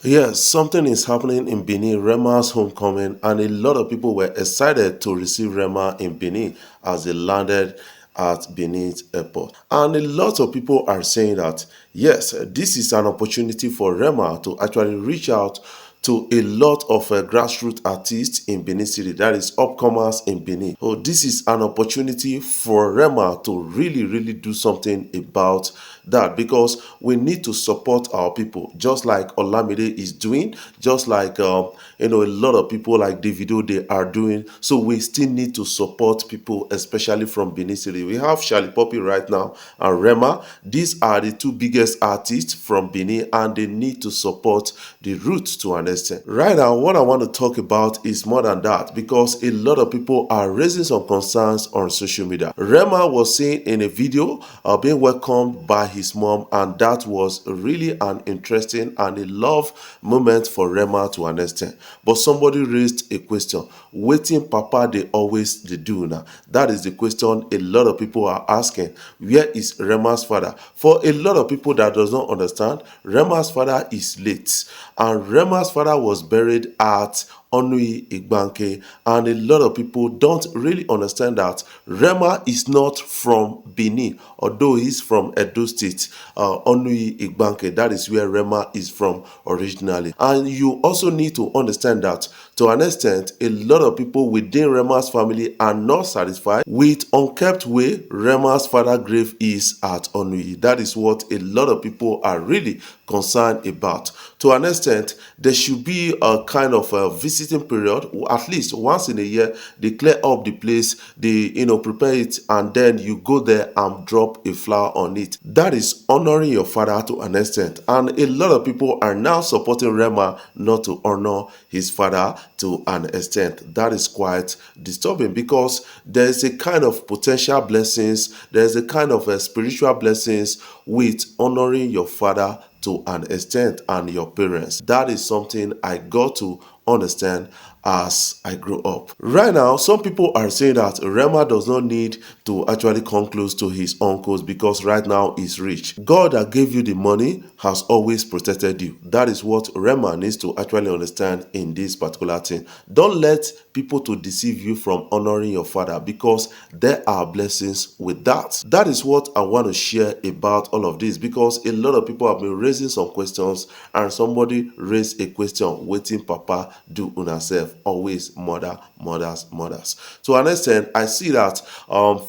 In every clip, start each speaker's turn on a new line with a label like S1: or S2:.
S1: Yes, something is happening in Benin, Rema's homecoming, and a lot of people were excited to receive Rema in Benin as they landed at Benin's airport. And a lot of people are saying that, yes, this is an opportunity for Rema to actually reach out to a lot of grassroots artists in Benin City, that is upcomers in Benin. So this is an opportunity for Rema to really do something about that, because we need to support our people, just like Olamide is doing, just like a lot of people like Davido they are doing. So we still need to support people, especially from Benin City. We have Charlie Poppy right now and Rema. These are the two biggest artists from Benin, and they need to support the roots to an extent. Right now, what I want to talk about is more than that, because a lot of people are raising some concerns on social media. Rema was seen in a video being welcomed by his mom, and that was really an interesting and a love moment for Rema to an extent. But somebody raised a question: waiting papa they always they do now? That is the question a lot of people are asking. Where is Rema's father? For a lot of people that does not understand, Rema's father is late, and Rema's father was buried at Onui Igbanke, and a lot of people don't really understand that Rema is not from Benin, although he's from Edo State. Onui Igbanke, that is where Rema is from originally. And you also need to understand that to an extent, a lot of people within Rema's family are not satisfied with unkept way Rema's father grave is at Onui. That is what a lot of people are really concerned about. To an extent, there should be a kind of a visiting period, at least once in a year. They clear up the place, they prepare it, and then you go there and drop a flower on it. That is honoring your father to an extent. And a lot of people are now supporting Rema not to honor his father to an extent. That is quite disturbing, because there is a kind of potential blessings, there is a kind of spiritual blessings with honoring your father to an extent and your parents. That is something I got to understand as I grew up. Right now, some people are saying that Rema does not need to actually come close to his uncles, because right now he's rich. God that gave you the money has always protected you. That is what Rema needs to actually understand in this particular thing. Don't let people to deceive you from honoring your father, because there are blessings with that. That is what I want to share about all of this, because a lot of people have been raising some questions, and somebody raised a question: waiting papa do una self? Always mothers. To an extent, I see that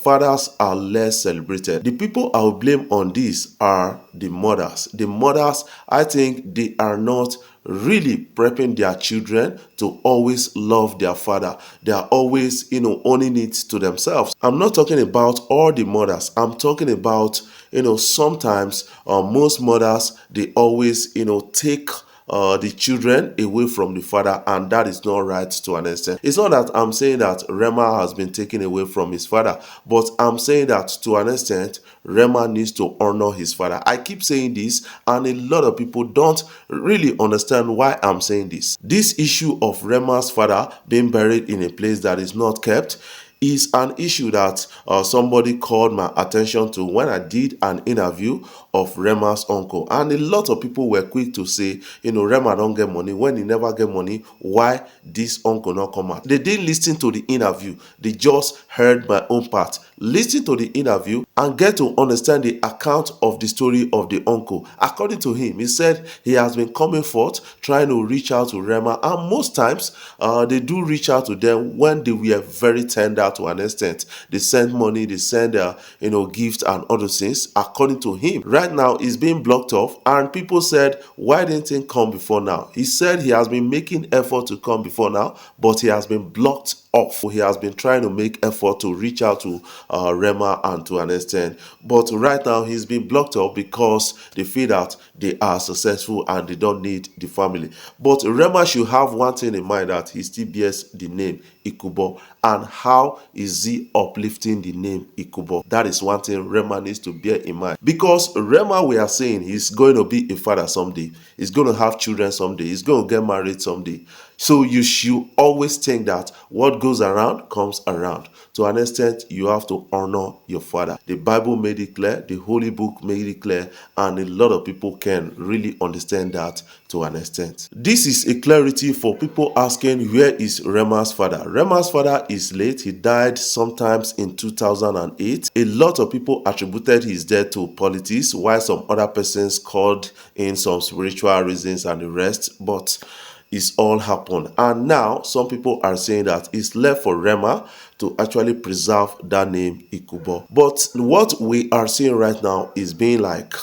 S1: fathers are less celebrated. The people I will blame on this are the mothers. The mothers, I think they are not really prepping their children to always love their father. They are always, owning it to themselves. I'm not talking about all the mothers. I'm talking about, sometimes most mothers, they always, take the children away from the father, and that is not right to an extent. It's not that I'm saying that Rema has been taken away from his father, but I'm saying that to an extent, Rema needs to honor his father. I keep saying this, and a lot of people don't really understand why I'm saying this. This issue of Rema's father being buried in a place that is not kept is an issue that somebody called my attention to when I did an interview of Rema's uncle. And a lot of people were quick to say, Rema don't get money. When he never get money, why this uncle not come out? They didn't listen to the interview. They just heard my own part. Listen to the interview and get to understand the account of the story of the uncle. According to him, he said he has been coming forth trying to reach out to Rema, and most times they do reach out to them when they were very tender to an extent. They send money, they send gifts and other things. According to him, right now he's being blocked off, and people said, why didn't he come before now? He said he has been making effort to come before now, but he has been blocked off. He has been trying to make effort to reach out to Rema and to an extent, but right now he's been blocked off because they feel that they are successful and they don't need the family. But Rema should have one thing in mind, that he still bears the name Ikubor. And how is he uplifting the name Ikubor? That is one thing Rema needs to bear in mind, because Rema, we are saying he's going to be a father someday. He's going to have children someday. He's going to get married someday. So you should always think that what goes around comes around. To an extent, you have to honor your father. The Bible made it clear, the Holy Book made it clear, and a lot of people can really understand that to an extent. This is a clarity for people asking, where is Rema's father? Rema's father is late. He died sometimes in 2008. A lot of people attributed his death to politics, while some other persons called in some spiritual reasons and the rest, but it's all happened. And now some people are saying that it's left for Rema to actually preserve that name Ikubor. But what we are seeing right now is being like,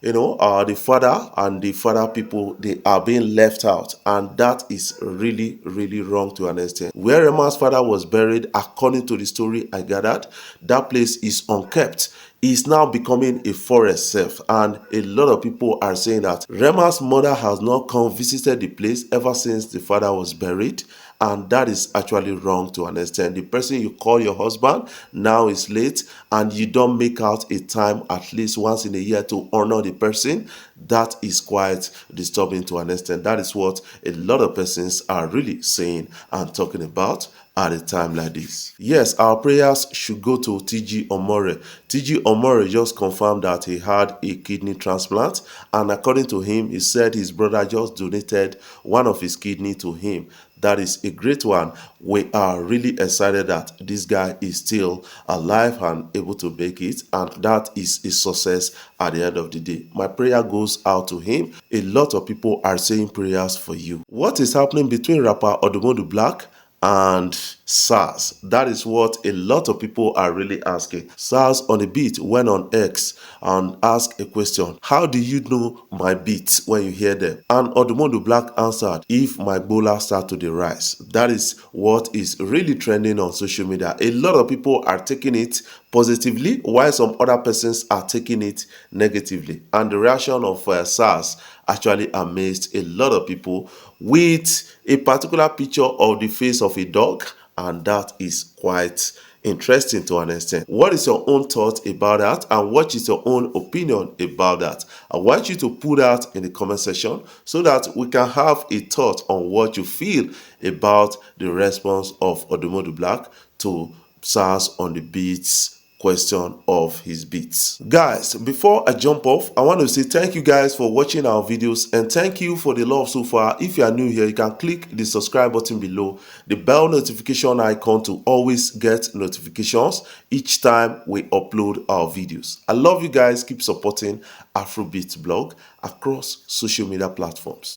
S1: the father and the father people, they are being left out, and that is really, really wrong to an extent. Where Rema's father was buried, according to the story I gathered, that place is unkept. Is now becoming a forest self, and a lot of people are saying that Rema's mother has not come visited the place ever since the father was buried, and that is actually wrong to an extent. The person you call your husband now is late, and you don't make out a time at least once in a year to honor the person. That is quite disturbing to an extent. That is what a lot of persons are really saying and talking about at a time like this. Yes, our prayers should go to TG Omori. TG Omori just confirmed that he had a kidney transplant, and according to him, he said his brother just donated one of his kidney to him. That is a great one. We are really excited that this guy is still alive and able to make it, and that is a success at the end of the day. My prayer goes out to him. A lot of people are saying prayers for you. What is happening between rapper Odumodublvck and Sarz? That is what a lot of people are really asking. Sarz on the beat went on X and asked a question: how do you know my beats when you hear them? And Odumodublvck answered, if my bowler start to the rise. That is what is really trending on social media. A lot of people are taking it positively, while some other persons are taking it negatively. And the reaction of Sarz actually amazed a lot of people, with a particular picture of the face of a dog, and that is quite interesting to an extent. What is your own thought about that, and what is your own opinion about that? I want you to put that in the comment section so that we can have a thought on what you feel about the response of Odumodublvck to Sarz on the beats question of his beats. Guys, before I jump off, I want to say thank you guys for watching our videos, and thank you for the love so far. If you are new here, you can click the subscribe button below, the bell notification icon, to always get notifications each time we upload our videos. I love you guys. Keep supporting Afrobeat blog across social media platforms.